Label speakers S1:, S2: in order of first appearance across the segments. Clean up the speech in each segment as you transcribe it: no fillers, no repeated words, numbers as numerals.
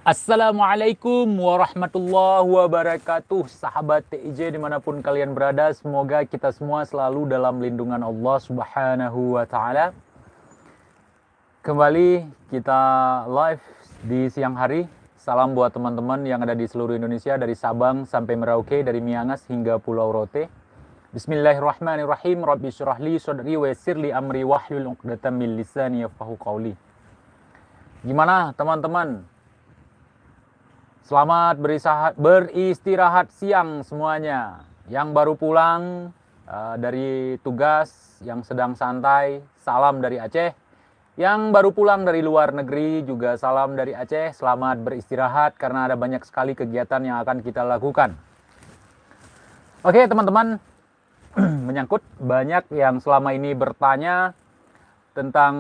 S1: Assalamualaikum warahmatullahi wabarakatuh. Sahabat TIJ dimanapun kalian berada, semoga kita semua selalu dalam lindungan Allah Subhanahu wa Ta'ala. Kembali kita live di siang hari. Salam buat teman-teman yang ada di seluruh Indonesia, dari Sabang sampai Merauke, dari Miangas hingga Pulau Rote. Bismillahirrahmanirrahim. Rabbi syrah li sadri wa yassir li amri wahlul 'uqdatam min lisani yafqahu qawli. Gimana teman-teman? Selamat beristirahat siang semuanya. Yang baru pulang dari tugas, yang sedang santai, salam dari Aceh. Yang baru pulang dari luar negeri juga salam dari Aceh. Selamat beristirahat karena ada banyak sekali kegiatan yang akan kita lakukan. Oke teman-teman, menyangkut banyak yang selama ini bertanya tentang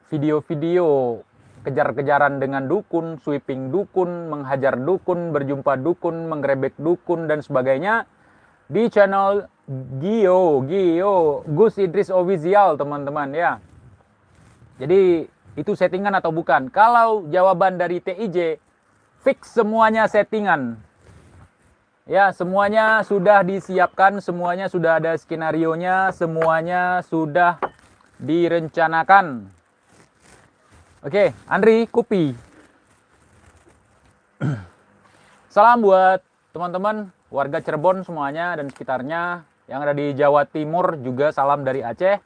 S1: video-video kejar-kejaran dengan dukun, sweeping dukun, menghajar dukun, berjumpa dukun, menggerebek dukun, dan sebagainya di channel Gus Idris Official, teman-teman ya. Jadi itu settingan atau bukan? Kalau jawaban dari TIJ, fix semuanya settingan. Ya, semuanya sudah disiapkan, semuanya sudah ada skenarionya, semuanya sudah direncanakan. Oke, Andri Kupi. Salam buat teman-teman warga Cirebon semuanya dan sekitarnya. Yang ada di Jawa Timur juga salam dari Aceh.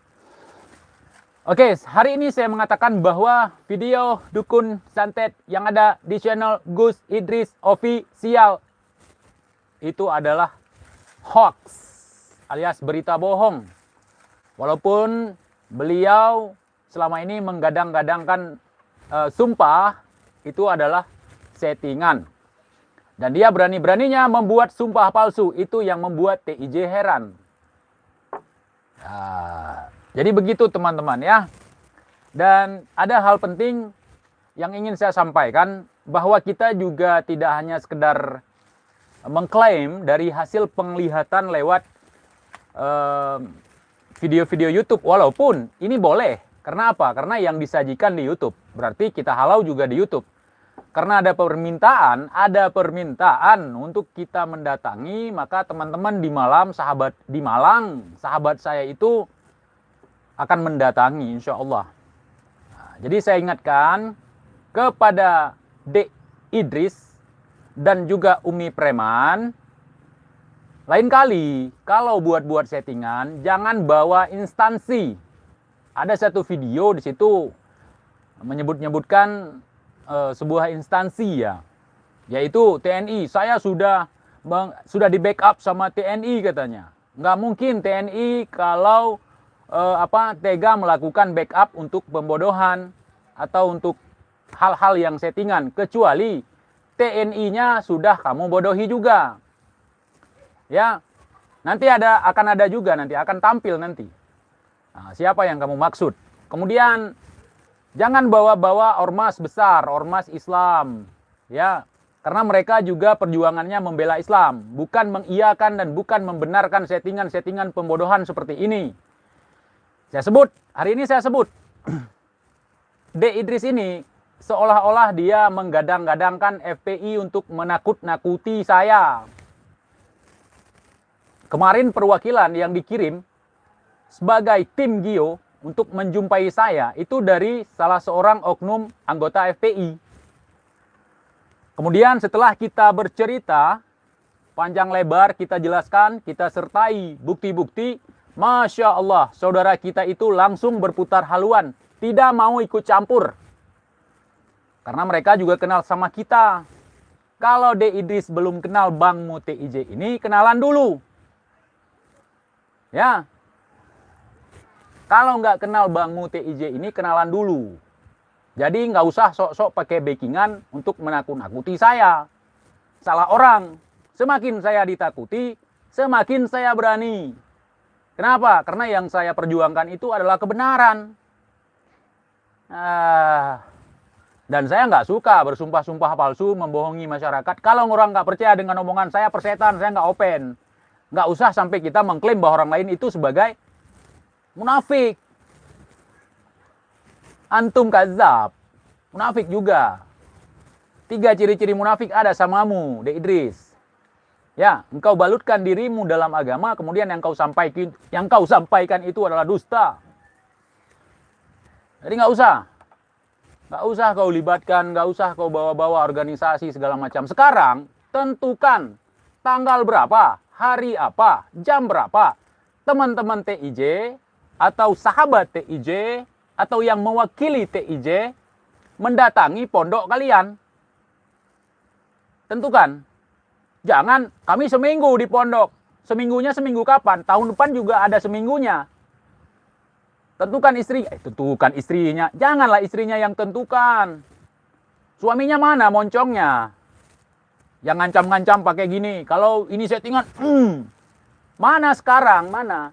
S1: Oke, hari ini saya mengatakan bahwa video dukun santet yang ada di channel Gus Idris Official itu adalah hoax alias berita bohong. Walaupun beliau selama ini menggadang-gadangkan sumpah itu adalah settingan. Dan dia berani-beraninya membuat sumpah palsu. Itu yang membuat TIJ heran. Jadi begitu teman-teman ya. Dan ada hal penting yang ingin saya sampaikan, bahwa kita juga tidak hanya sekedar mengklaim dari hasil penglihatan lewat video-video YouTube. Walaupun ini boleh. Karena apa? Karena yang disajikan di YouTube. Berarti kita halau juga di YouTube. Karena ada permintaan untuk kita mendatangi, maka teman-teman di Malang, sahabat saya itu akan mendatangi insya Allah. Jadi saya ingatkan kepada Dek Idris dan juga Umi Preman, lain kali kalau buat settingan jangan bawa instansi. Ada satu video di situ menyebutkan sebuah instansi ya, yaitu TNI. Saya sudah di backup sama TNI katanya. Nggak mungkin TNI kalau tega melakukan backup untuk pembodohan atau untuk hal-hal yang settingan, kecuali TNI-nya sudah kamu bodohi juga. Ya, nanti akan ada juga, nanti akan tampil nanti. Nah, siapa yang kamu maksud? Kemudian jangan bawa-bawa ormas besar, ormas Islam, ya, karena mereka juga perjuangannya membela Islam, bukan mengiyakan dan bukan membenarkan settingan-settingan pembodohan seperti ini. Hari ini saya sebut, Dek Idris ini seolah-olah dia menggadang-gadangkan FPI untuk menakut-nakuti saya. Kemarin perwakilan yang dikirim sebagai tim Gio untuk menjumpai saya itu dari salah seorang oknum anggota FPI. Kemudian setelah kita bercerita panjang lebar, kita jelaskan, kita sertai bukti-bukti, Masya Allah, saudara kita itu langsung berputar haluan, tidak mau ikut campur. Karena mereka juga kenal sama kita. Kalau Dek Idris belum kenal Bang Mu TIJ ini, kenalan dulu. Ya. Kalau nggak kenal Bang Mu TIJ ini, kenalan dulu. Jadi nggak usah sok-sok pakai backingan untuk menakut-nakuti saya. Salah orang. Semakin saya ditakuti, semakin saya berani. Kenapa? Karena yang saya perjuangkan itu adalah kebenaran. Dan saya nggak suka bersumpah-sumpah palsu, membohongi masyarakat. Kalau orang nggak percaya dengan omongan saya, persetan, saya nggak open. Nggak usah sampai kita mengklaim bahwa orang lain itu sebagai munafik. Antum kadzab. Munafik juga. 3 ciri-ciri munafik ada samamu, De Idris. Ya, engkau balutkan dirimu dalam agama, kemudian yang kau sampaikan itu adalah dusta. Jadi nggak usah kau libatkan, nggak usah kau bawa-bawa organisasi segala macam. Sekarang tentukan tanggal berapa, hari apa, jam berapa. Teman-teman TIJ atau sahabat TIJ atau yang mewakili TIJ mendatangi pondok kalian. Tentukan. Jangan kami seminggu di pondok. Seminggunya seminggu kapan? Tahun depan juga ada seminggunya. Tentukan istrinya. Janganlah istrinya yang tentukan. Suaminya mana moncongnya? Yang ngancam-ngancam pakai gini. Kalau ini settingan, mana sekarang? Mana?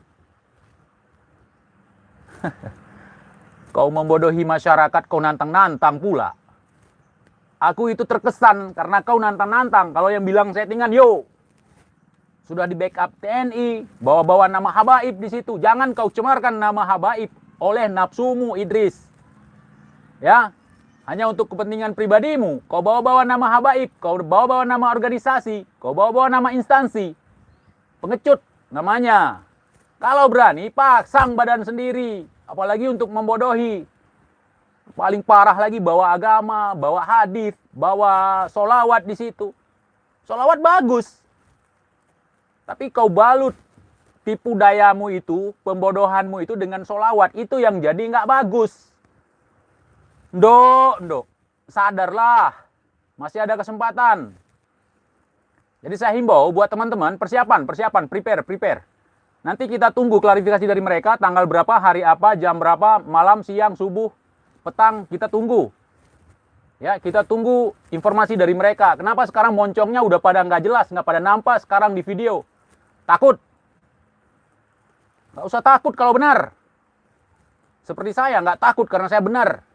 S1: Kau membodohi masyarakat, kau nantang-nantang pula. Aku itu terkesan karena kau nantang-nantang. Kalau yang bilang settingan, yo. Sudah di backup TNI, bawa-bawa nama habaib di situ. Jangan kau cemarkan nama habaib oleh nafsumu, Idris. Ya, hanya untuk kepentingan pribadimu. Kau bawa-bawa nama habaib, kau bawa-bawa nama organisasi, kau bawa-bawa nama instansi. Pengecut namanya. Kalau berani, pasang badan sendiri. Apalagi untuk membodohi. Paling parah lagi bawa agama, bawa hadis, bawa solawat di situ. Solawat bagus. Tapi kau balut tipu dayamu itu, pembodohanmu itu dengan solawat. Itu yang jadi nggak bagus. Ndok, sadarlah. Masih ada kesempatan. Jadi saya himbau buat teman-teman, persiapan, prepare. Nanti kita tunggu klarifikasi dari mereka, tanggal berapa, hari apa, jam berapa, malam, siang, subuh, petang, kita tunggu. Ya, kita tunggu informasi dari mereka. Kenapa sekarang moncongnya udah pada nggak jelas, nggak pada nampak sekarang di video? Takut. Nggak usah takut kalau benar. Seperti saya, nggak takut karena saya benar.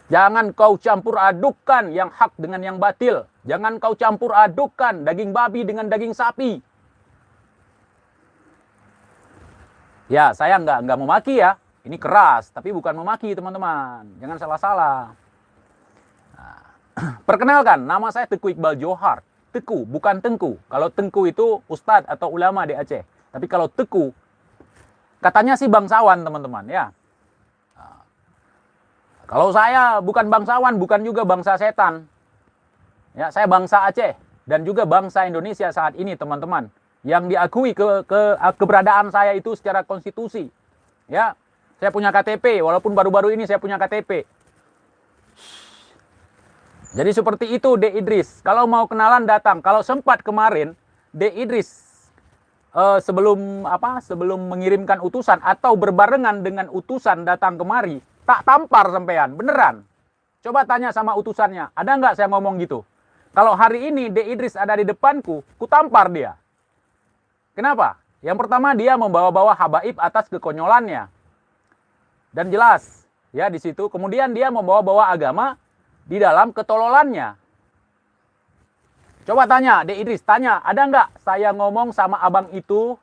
S1: Jangan kau campur adukkan yang hak dengan yang batil. Jangan kau campur adukkan daging babi dengan daging sapi. Ya, saya nggak memaki ya. Ini keras, tapi bukan memaki teman-teman. Jangan salah-salah. Nah, perkenalkan, nama saya Teguh Iqbal Johar. Teguh, bukan Tengku. Kalau Tengku itu ustadz atau ulama di Aceh. Tapi kalau Teguh, katanya sih bangsawan teman-teman ya. Nah, kalau saya bukan bangsawan, bukan juga bangsa setan. Ya, saya bangsa Aceh dan juga bangsa Indonesia saat ini teman-teman. Yang diakui keberadaan saya itu secara konstitusi. Ya. Saya punya KTP, walaupun baru-baru ini saya punya KTP. Jadi seperti itu De Idris. Kalau mau kenalan datang. Kalau sempat kemarin De Idris sebelum mengirimkan utusan atau berbarengan dengan utusan datang kemari, tak tampar sampean, beneran. Coba tanya sama utusannya, ada nggak saya ngomong gitu? Kalau hari ini De Idris ada di depanku, ku tampar dia. Kenapa? Yang pertama dia membawa-bawa habaib atas kekonyolannya. Dan jelas ya di situ. Kemudian dia membawa-bawa agama di dalam ketololannya. Coba tanya, De Idris, tanya, ada nggak saya ngomong sama abang itu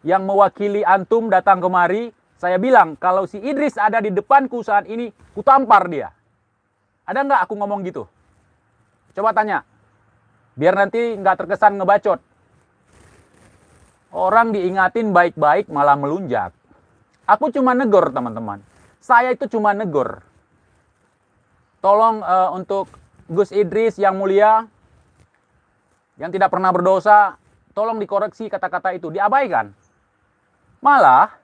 S1: yang mewakili antum datang kemari, saya bilang kalau si Idris ada di depanku saat ini, ku tampar dia. Ada nggak aku ngomong gitu? Coba tanya, biar nanti nggak terkesan ngebacot. Orang diingatin baik-baik malah melunjak. Aku cuma negor teman-teman. Saya itu cuma negor. Tolong untuk Gus Idris yang mulia, yang tidak pernah berdosa, tolong dikoreksi kata-kata itu, diabaikan. Malah,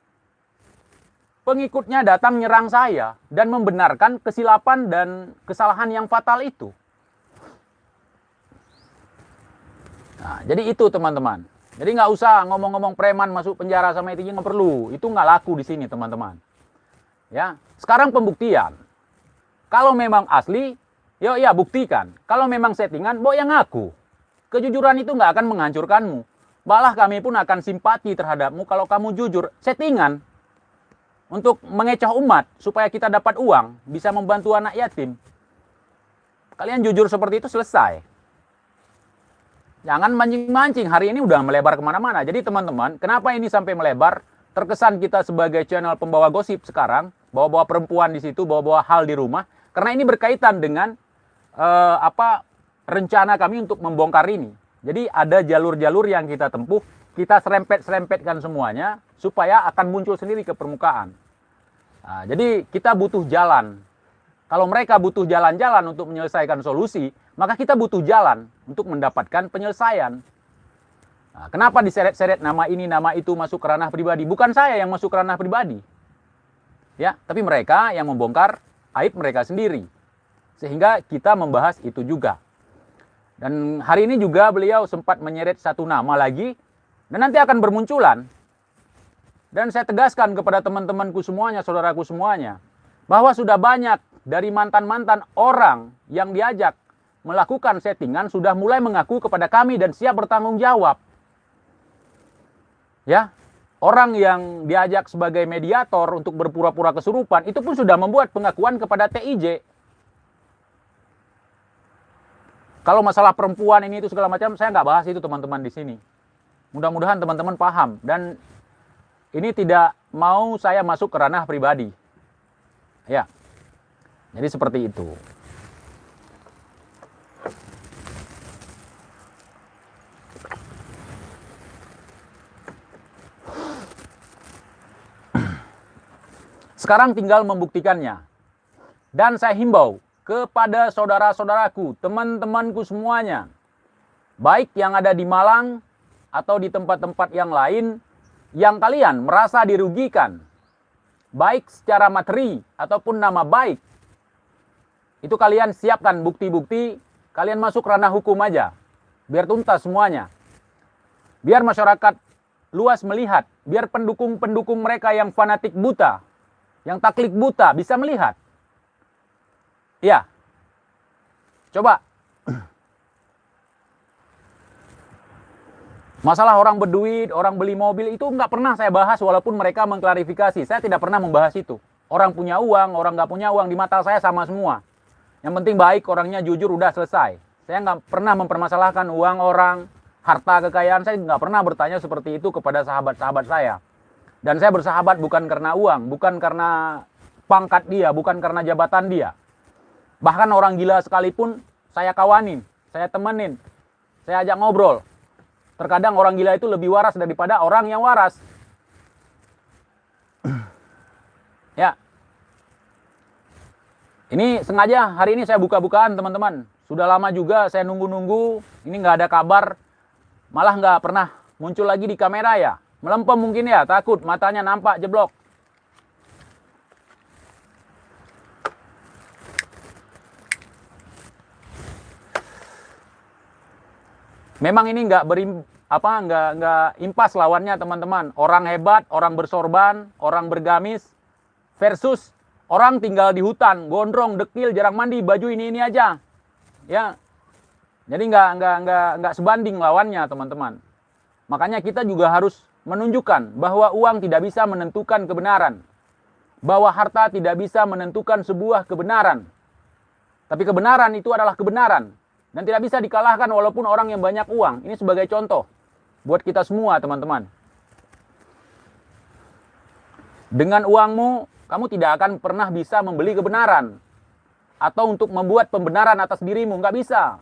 S1: pengikutnya datang nyerang saya dan membenarkan kesilapan dan kesalahan yang fatal itu. Nah, jadi itu teman-teman. Jadi nggak usah ngomong-ngomong preman masuk penjara sama itu, nggak perlu. Itu nggak laku di sini teman-teman. Ya, sekarang pembuktian. Kalau memang asli, ya buktikan. Kalau memang settingan, yang ngaku. Kejujuran itu nggak akan menghancurkanmu. Malah kami pun akan simpati terhadapmu kalau kamu jujur. Settingan untuk mengecoh umat supaya kita dapat uang, bisa membantu anak yatim. Kalian jujur seperti itu selesai. Jangan mancing-mancing, hari ini udah melebar kemana-mana. Jadi teman-teman, kenapa ini sampai melebar? Terkesan kita sebagai channel pembawa gosip sekarang, bawa-bawa perempuan di situ, bawa-bawa hal di rumah. Karena ini berkaitan dengan rencana kami untuk membongkar ini. Jadi ada jalur-jalur yang kita tempuh, kita serempet-serempetkan semuanya supaya akan muncul sendiri ke permukaan. Nah, jadi kita butuh jalan. Kalau mereka butuh jalan-jalan untuk menyelesaikan solusi, maka kita butuh jalan untuk mendapatkan penyelesaian. Nah, kenapa diseret-seret nama ini, nama itu masuk ke ranah pribadi? Bukan saya yang masuk ke ranah pribadi. Ya, tapi mereka yang membongkar aib mereka sendiri. Sehingga kita membahas itu juga. Dan hari ini juga beliau sempat menyeret satu nama lagi, dan nanti akan bermunculan. Dan saya tegaskan kepada teman-temanku semuanya, saudaraku semuanya, bahwa sudah banyak dari mantan-mantan orang yang diajak melakukan settingan sudah mulai mengaku kepada kami dan siap bertanggung jawab. Ya, orang yang diajak sebagai mediator untuk berpura-pura kesurupan itu pun sudah membuat pengakuan kepada TIJ. Kalau masalah perempuan ini itu segala macam, saya nggak bahas itu teman-teman di sini. Mudah-mudahan teman-teman paham dan ini tidak mau saya masuk ke ranah pribadi. Ya, jadi seperti itu. Sekarang tinggal membuktikannya. Dan saya himbau kepada saudara-saudaraku, teman-temanku semuanya, baik yang ada di Malang atau di tempat-tempat yang lain, yang kalian merasa dirugikan, baik secara materi ataupun nama baik, itu kalian siapkan bukti-bukti, kalian masuk ranah hukum aja, biar tuntas semuanya. Biar masyarakat luas melihat, biar pendukung-pendukung mereka yang fanatik buta, yang taklid buta bisa melihat. Ya, coba. Masalah orang berduit, orang beli mobil itu nggak pernah saya bahas walaupun mereka mengklarifikasi. Saya tidak pernah membahas itu. Orang punya uang, orang nggak punya uang, di mata saya sama semua. Yang penting baik, orangnya jujur, udah selesai. Saya nggak pernah mempermasalahkan uang orang, harta kekayaan. Saya nggak pernah bertanya seperti itu kepada sahabat-sahabat saya. Dan saya bersahabat bukan karena uang, bukan karena pangkat dia, bukan karena jabatan dia. Bahkan orang gila sekalipun saya kawanin, saya temenin, saya ajak ngobrol. Terkadang orang gila itu lebih waras daripada orang yang waras. Ya. Ini sengaja hari ini saya buka-bukaan teman-teman. Sudah lama juga saya nunggu-nunggu, ini nggak ada kabar. Malah nggak pernah muncul lagi di kamera ya. Melempem mungkin ya, takut matanya nampak jeblok. Memang ini nggak impas lawannya teman-teman. Orang hebat, orang bersorban, orang bergamis versus orang tinggal di hutan, gondrong, dekil, jarang mandi, baju ini aja. Ya. Jadi nggak sebanding lawannya teman-teman. Makanya kita juga harus menunjukkan bahwa uang tidak bisa menentukan kebenaran. Bahwa harta tidak bisa menentukan sebuah kebenaran. Tapi kebenaran itu adalah kebenaran. Dan tidak bisa dikalahkan walaupun orang yang banyak uang. Ini sebagai contoh buat kita semua teman-teman. Dengan uangmu, kamu tidak akan pernah bisa membeli kebenaran. Atau untuk membuat pembenaran atas dirimu, nggak bisa.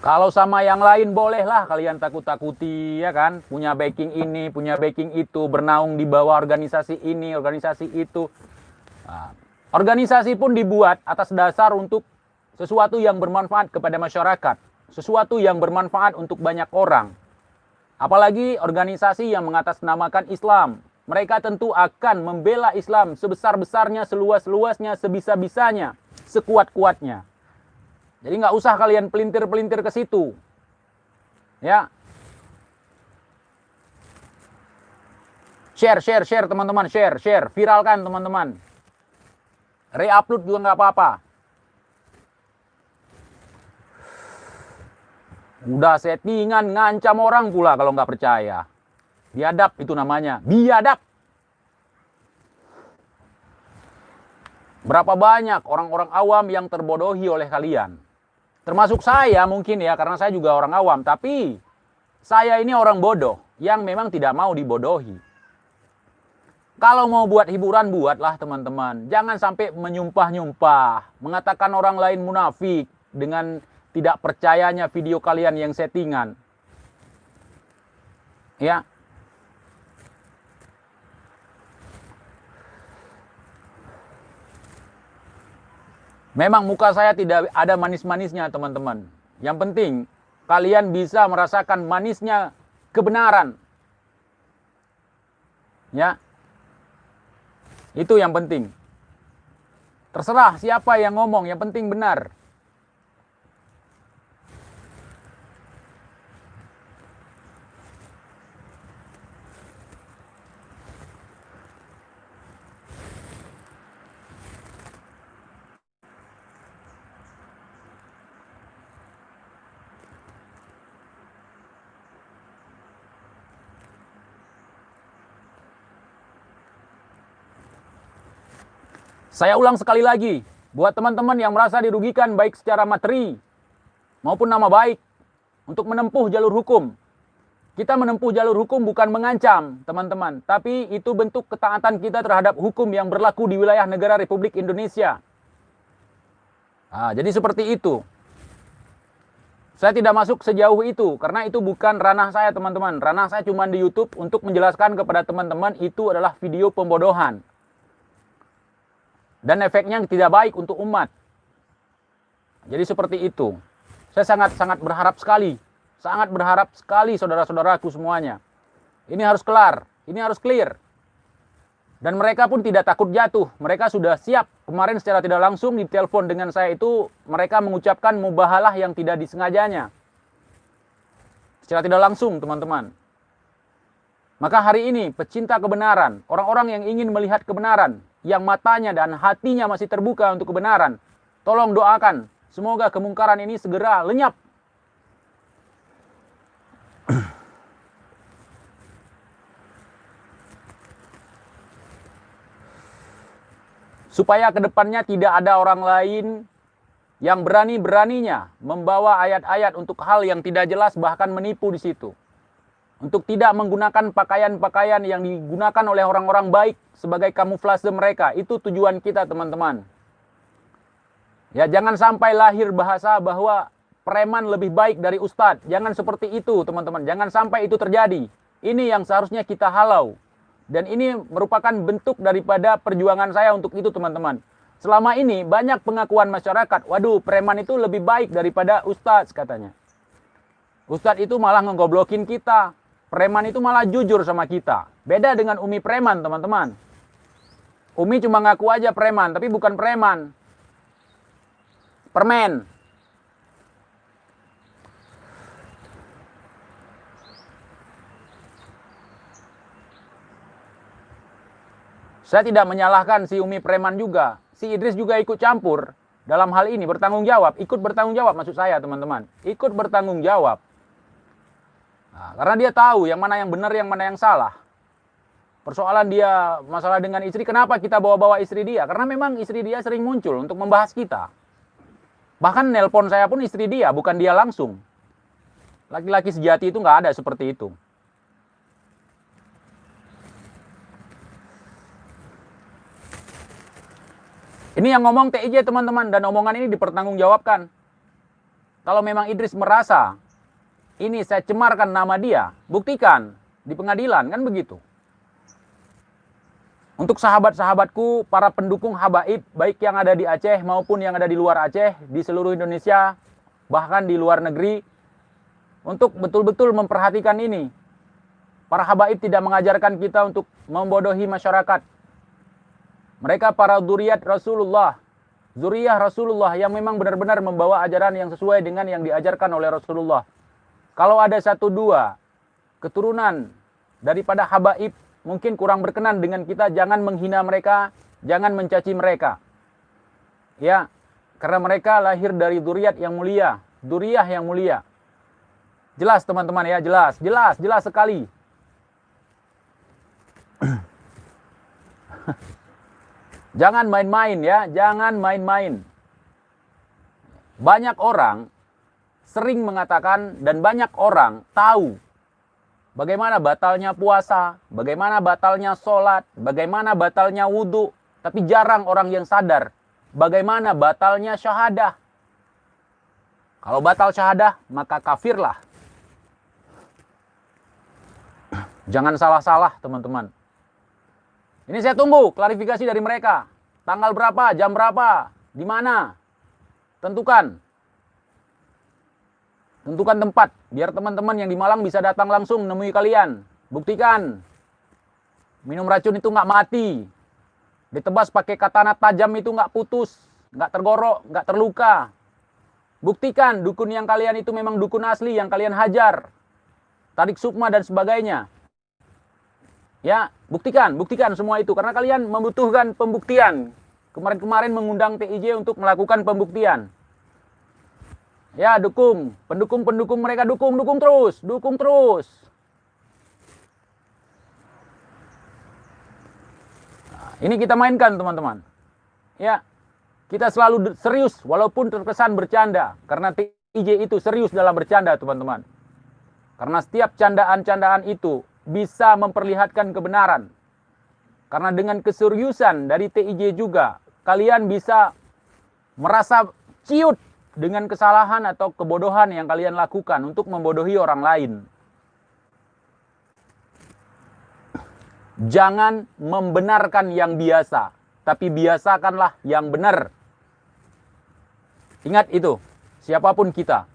S1: Kalau sama yang lain bolehlah kalian takut-takuti, ya kan? Punya backing ini, punya backing itu, bernaung di bawah organisasi ini, organisasi itu. Nah, organisasi pun dibuat atas dasar untuk sesuatu yang bermanfaat kepada masyarakat. Sesuatu yang bermanfaat untuk banyak orang. Apalagi organisasi yang mengatasnamakan Islam. Mereka tentu akan membela Islam sebesar-besarnya, seluas-luasnya, sebisa-bisanya, sekuat-kuatnya. Jadi nggak usah kalian pelintir-pelintir ke situ. Ya. Share teman-teman, share. Viralkan teman-teman. Re-upload juga nggak apa-apa. Udah settingan ngancam orang pula kalau nggak percaya. Biadab itu namanya, biadab. Berapa banyak orang-orang awam yang terbodohi oleh kalian. Termasuk saya mungkin ya, karena saya juga orang awam. Tapi saya ini orang bodoh yang memang tidak mau dibodohi. Kalau mau buat hiburan, buatlah teman-teman. Jangan sampai menyumpah-nyumpah, mengatakan orang lain munafik dengan tidak percayanya video kalian yang settingan. Ya. Memang muka saya tidak ada manis-manisnya, teman-teman. Yang penting, kalian bisa merasakan manisnya kebenaran. Ya. Itu yang penting. Terserah siapa yang ngomong, yang penting benar. Saya ulang sekali lagi, buat teman-teman yang merasa dirugikan baik secara materi maupun nama baik untuk menempuh jalur hukum. Kita menempuh jalur hukum bukan mengancam, teman-teman, tapi itu bentuk ketaatan kita terhadap hukum yang berlaku di wilayah negara Republik Indonesia. Nah, jadi seperti itu. Saya tidak masuk sejauh itu, karena itu bukan ranah saya, teman-teman. Ranah saya cuma di YouTube untuk menjelaskan kepada teman-teman itu adalah video pembodohan. Dan efeknya tidak baik untuk umat. Jadi seperti itu. Saya sangat berharap sekali. Sangat berharap sekali saudara-saudaraku semuanya. Ini harus kelar. Ini harus clear. Dan mereka pun tidak takut jatuh. Mereka sudah siap. Kemarin secara tidak langsung di telepon dengan saya itu, mereka mengucapkan mubahalah yang tidak disengajanya. Secara tidak langsung, teman-teman. Maka hari ini, pecinta kebenaran, orang-orang yang ingin melihat kebenaran, yang matanya dan hatinya masih terbuka untuk kebenaran, tolong doakan, semoga kemungkaran ini segera lenyap. Supaya kedepannya tidak ada orang lain yang berani-beraninya membawa ayat-ayat untuk hal yang tidak jelas, bahkan menipu di situ. Untuk tidak menggunakan pakaian-pakaian yang digunakan oleh orang-orang baik sebagai kamuflase mereka. Itu tujuan kita, teman-teman. Ya, jangan sampai lahir bahasa bahwa preman lebih baik dari ustadz. Jangan seperti itu, teman-teman. Jangan sampai itu terjadi. Ini yang seharusnya kita halau. Dan ini merupakan bentuk daripada perjuangan saya untuk itu, teman-teman. Selama ini banyak pengakuan masyarakat, waduh, preman itu lebih baik daripada ustadz, katanya. Ustadz itu malah ngegoblokin kita. Preman itu malah jujur sama kita. Beda dengan Umi preman, teman-teman. Umi cuma ngaku aja preman, tapi bukan preman. Permen. Saya tidak menyalahkan si Umi preman juga. Si Idris juga ikut campur dalam hal ini, bertanggung jawab. Ikut bertanggung jawab maksud saya, teman-teman. Ikut bertanggung jawab. Nah, karena dia tahu yang mana yang benar, yang mana yang salah. Persoalan dia masalah dengan istri, kenapa kita bawa-bawa istri dia? Karena memang istri dia sering muncul untuk membahas kita. Bahkan nelpon saya pun istri dia, bukan dia langsung. Laki-laki sejati itu nggak ada seperti itu. Ini yang ngomong TIJ, teman-teman, dan omongan ini dipertanggungjawabkan. Kalau memang Idris merasa ini saya cemarkan nama dia, buktikan di pengadilan, kan begitu. Untuk sahabat-sahabatku, para pendukung habaib, baik yang ada di Aceh maupun yang ada di luar Aceh, di seluruh Indonesia, bahkan di luar negeri, untuk betul-betul memperhatikan ini. Para habaib tidak mengajarkan kita untuk membodohi masyarakat. Mereka para zuriat Rasulullah, zuriyah Rasulullah yang memang benar-benar membawa ajaran yang sesuai dengan yang diajarkan oleh Rasulullah. Kalau ada satu dua keturunan daripada habaib mungkin kurang berkenan dengan kita, jangan menghina mereka, jangan mencaci mereka. Ya, karena mereka lahir dari zuriat yang mulia, dzurriyyah yang mulia. Jelas teman-teman ya, jelas sekali. Jangan main-main ya, jangan main-main. Banyak orang sering mengatakan dan banyak orang tahu bagaimana batalnya puasa, bagaimana batalnya sholat, bagaimana batalnya wudhu. Tapi jarang orang yang sadar bagaimana batalnya syahadah. Kalau batal syahadah, maka kafirlah. Jangan salah-salah, teman-teman. Ini saya tunggu klarifikasi dari mereka. Tanggal berapa, jam berapa, di mana? Tentukan. Tentukan tempat, biar teman-teman yang di Malang bisa datang langsung menemui kalian. Buktikan. Minum racun itu nggak mati. Ditebas pakai katana tajam itu nggak putus, nggak tergorok, nggak terluka. Buktikan dukun yang kalian itu memang dukun asli yang kalian hajar. Tarik sukma dan sebagainya. Ya, buktikan semua itu. Karena kalian membutuhkan pembuktian. Kemarin-kemarin mengundang TIJ untuk melakukan pembuktian. Ya, pendukung mereka dukung terus. Nah, ini kita mainkan, teman-teman. Ya, kita selalu serius walaupun terkesan bercanda. Karena TIJ itu serius dalam bercanda, teman-teman. Karena setiap candaan-candaan itu bisa memperlihatkan kebenaran. Karena dengan keseriusan dari TIJ juga, kalian bisa merasa ciut dengan kesalahan atau kebodohan yang kalian lakukan untuk membodohi orang lain. Jangan membenarkan yang biasa, tapi biasakanlah yang benar. Ingat itu, siapapun kita.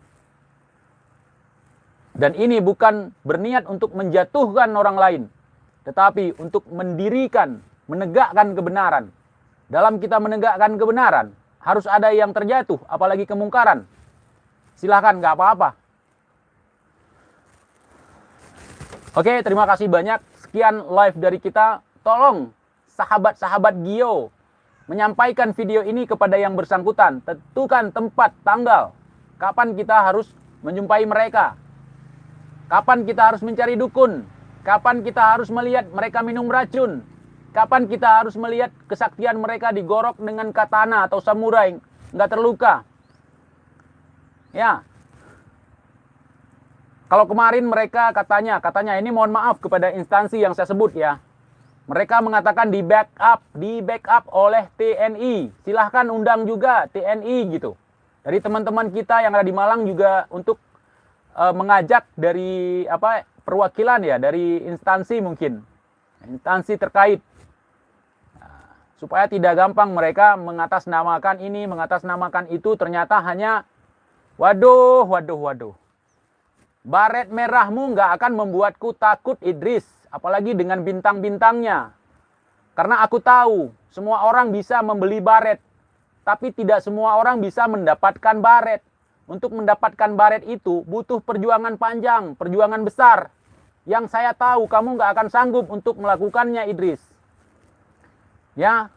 S1: Dan ini bukan berniat untuk menjatuhkan orang lain, tetapi untuk mendirikan, menegakkan kebenaran. Dalam kita menegakkan kebenaran, harus ada yang terjatuh, apalagi kemungkaran. Silahkan, nggak apa-apa. Oke, terima kasih banyak. Sekian live dari kita. Tolong, sahabat-sahabat Gio, menyampaikan video ini kepada yang bersangkutan. Tentukan tempat, tanggal. Kapan kita harus menjumpai mereka. Kapan kita harus mencari dukun? Kapan kita harus melihat mereka minum racun? Kapan kita harus melihat kesaktian mereka digorok dengan katana atau samurai nggak terluka? Ya. Kalau kemarin mereka katanya ini mohon maaf kepada instansi yang saya sebut ya. Mereka mengatakan di backup oleh TNI. Silahkan undang juga TNI gitu. Dari teman-teman kita yang ada di Malang juga untuk mengajak dari perwakilan ya, dari instansi mungkin, instansi terkait, supaya tidak gampang mereka mengatasnamakan ini, mengatasnamakan itu, ternyata hanya waduh, baret merahmu nggak akan membuatku takut Idris, apalagi dengan bintang-bintangnya. Karena aku tahu semua orang bisa membeli baret, tapi tidak semua orang bisa mendapatkan baret. Untuk mendapatkan baret itu butuh perjuangan panjang, perjuangan besar. Yang saya tahu kamu nggak akan sanggup untuk melakukannya, Idris. Ya.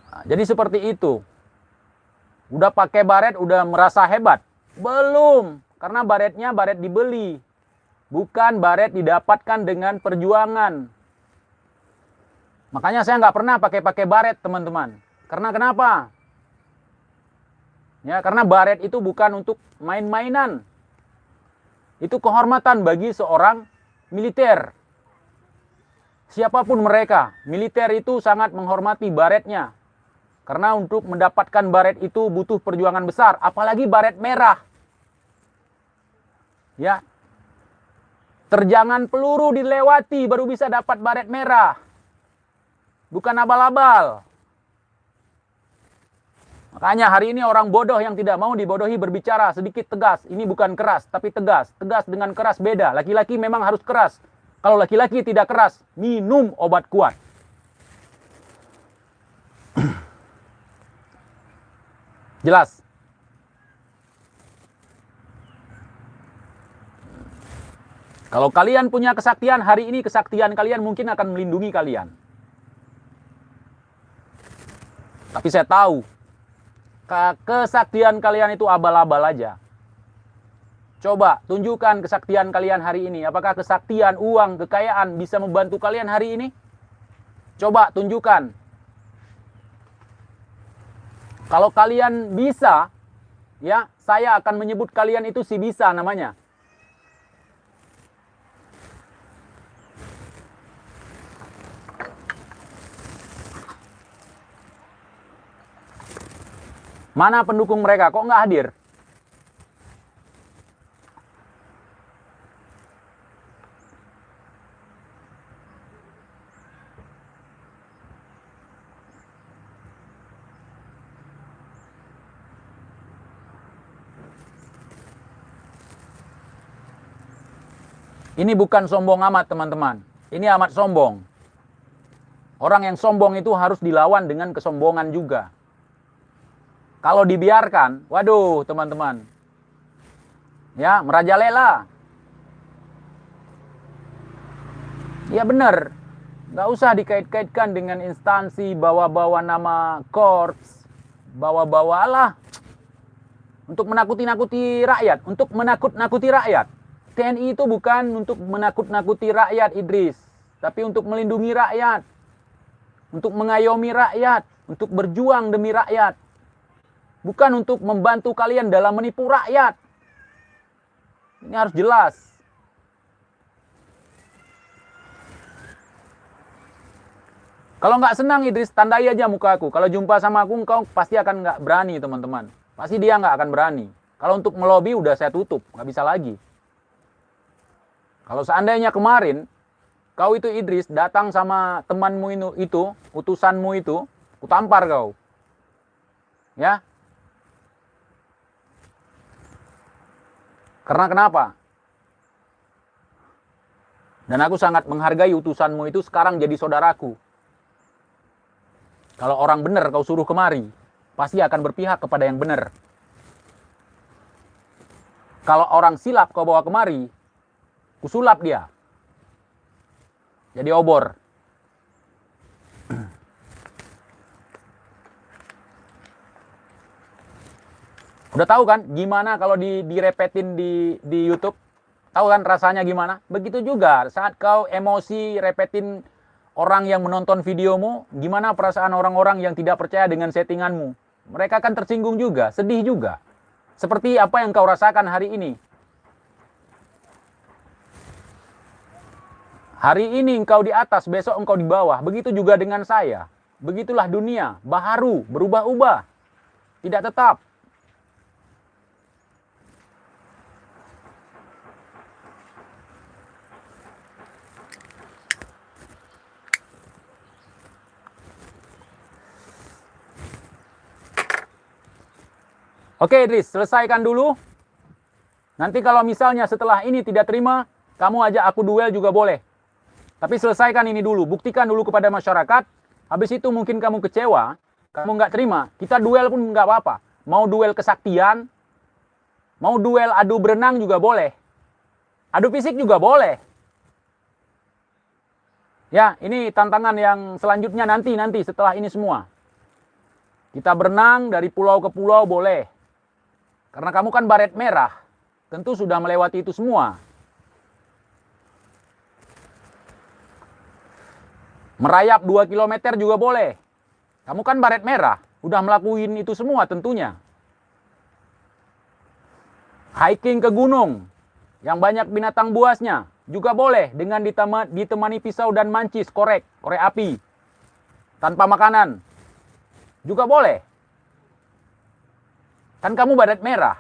S1: Nah, jadi seperti itu. Udah pakai baret, udah merasa hebat? Belum. Karena baretnya baret dibeli. Bukan baret didapatkan dengan perjuangan. Makanya saya nggak pernah pakai baret, teman-teman. Karena kenapa? Ya, karena baret itu bukan untuk main-mainan. Itu kehormatan bagi seorang militer. Siapapun mereka, militer itu sangat menghormati baretnya. Karena untuk mendapatkan baret itu butuh perjuangan besar, apalagi baret merah. Ya. Terjangan peluru dilewati baru bisa dapat baret merah. Bukan abal-abal. Makanya hari ini orang bodoh yang tidak mau dibodohi berbicara sedikit tegas. Ini bukan keras, tapi tegas. Tegas dengan keras beda. Laki-laki memang harus keras. Kalau laki-laki tidak keras, minum obat kuat. Jelas? Kalau kalian punya kesaktian, hari ini kesaktian kalian mungkin akan melindungi kalian. Tapi saya tahu, kesaktian kalian itu abal-abal aja. Coba tunjukkan kesaktian kalian hari ini. Apakah kesaktian, uang, kekayaan bisa membantu kalian hari ini? Coba tunjukkan. Kalau kalian bisa, ya, saya akan menyebut kalian itu si bisa namanya. Mana pendukung mereka? Kok nggak hadir? Ini bukan sombong amat, teman-teman. Ini amat sombong. Orang yang sombong itu harus dilawan dengan kesombongan juga. Kalau dibiarkan, waduh teman-teman, ya merajalela. Ya benar, nggak usah dikait-kaitkan dengan instansi, bawa-bawa nama korps, bawa-bawalah untuk menakut-nakuti rakyat, untuk menakut-nakuti rakyat. TNI itu bukan untuk menakut-nakuti rakyat, Idris, tapi untuk melindungi rakyat, untuk mengayomi rakyat, untuk berjuang demi rakyat. Bukan untuk membantu kalian dalam menipu rakyat. Ini harus jelas. Kalau nggak senang Idris, tandai aja muka aku. Kalau jumpa sama aku, engkau pasti akan nggak berani, teman-teman. Pasti dia nggak akan berani. Kalau untuk melobi, udah saya tutup. Nggak bisa lagi. Kalau seandainya kemarin, kau itu Idris, datang sama temanmu itu, utusanmu itu, kutampar kau. Ya, karena kenapa? Dan aku sangat menghargai utusanmu itu sekarang jadi saudaraku. Kalau orang benar kau suruh kemari, pasti akan berpihak kepada yang benar. Kalau orang silap kau bawa kemari, kusulap dia. Jadi obor. Udah tahu kan gimana kalau direpetin di YouTube? Tahu kan rasanya gimana? Begitu juga saat kau emosi repetin orang yang menonton videomu, gimana perasaan orang-orang yang tidak percaya dengan settinganmu? Mereka kan tersinggung juga, sedih juga. Seperti apa yang kau rasakan hari ini. Hari ini engkau di atas, besok engkau di bawah. Begitu juga dengan saya. Begitulah dunia, baharu, berubah-ubah. Tidak tetap. Oke Idris, selesaikan dulu. Nanti kalau misalnya setelah ini tidak terima, kamu ajak aku duel juga boleh. Tapi selesaikan ini dulu, buktikan dulu kepada masyarakat. Habis itu mungkin kamu kecewa, kamu nggak terima, kita duel pun nggak apa-apa. Mau duel kesaktian, mau duel adu berenang juga boleh. Adu fisik juga boleh. Ya, ini tantangan yang selanjutnya nanti setelah ini semua. Kita berenang dari pulau ke pulau boleh. Karena kamu kan baret merah, tentu sudah melewati itu semua. Merayap 2 km juga boleh. Kamu kan baret merah, udah melakuin itu semua tentunya. Hiking ke gunung, yang banyak binatang buasnya, juga boleh dengan ditemani pisau dan mancis, korek api. Tanpa makanan, juga boleh. Kan kamu baret merah.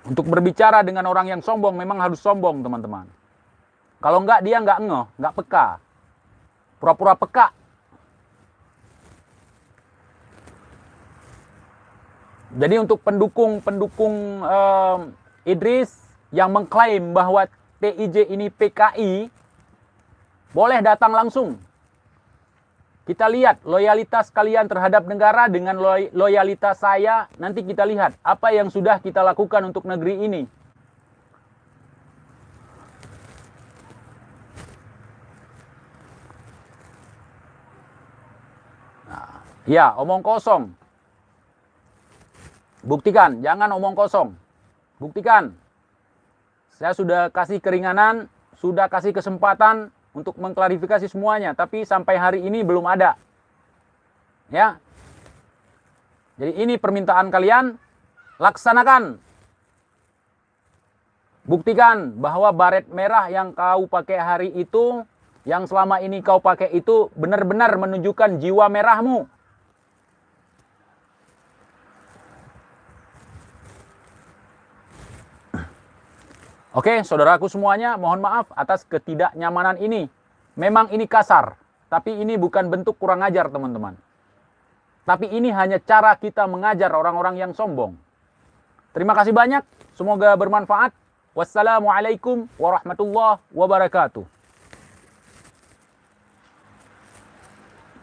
S1: Untuk berbicara dengan orang yang sombong memang harus sombong, teman-teman. Kalau enggak, dia enggak ngeh, enggak peka. Pura-pura peka. Jadi untuk pendukung Idris yang mengklaim bahwa TIJ ini PKI, boleh datang langsung. Kita lihat loyalitas kalian terhadap negara dengan loyalitas saya. Nanti kita lihat apa yang sudah kita lakukan untuk negeri ini. Nah, ya, omong kosong. Buktikan, jangan omong kosong. Buktikan. Saya sudah kasih keringanan, sudah kasih kesempatan untuk mengklarifikasi semuanya, tapi sampai hari ini belum ada. Ya. Jadi ini permintaan kalian, laksanakan. Buktikan bahwa baret merah yang kau pakai hari itu, yang selama ini kau pakai itu benar-benar menunjukkan jiwa merahmu. Oke, saudaraku semuanya, mohon maaf atas ketidaknyamanan ini. Memang ini kasar, tapi ini bukan bentuk kurang ajar, teman-teman. Tapi ini hanya cara kita mengajar orang-orang yang sombong. Terima kasih banyak, semoga bermanfaat. Wassalamualaikum warahmatullahi wabarakatuh.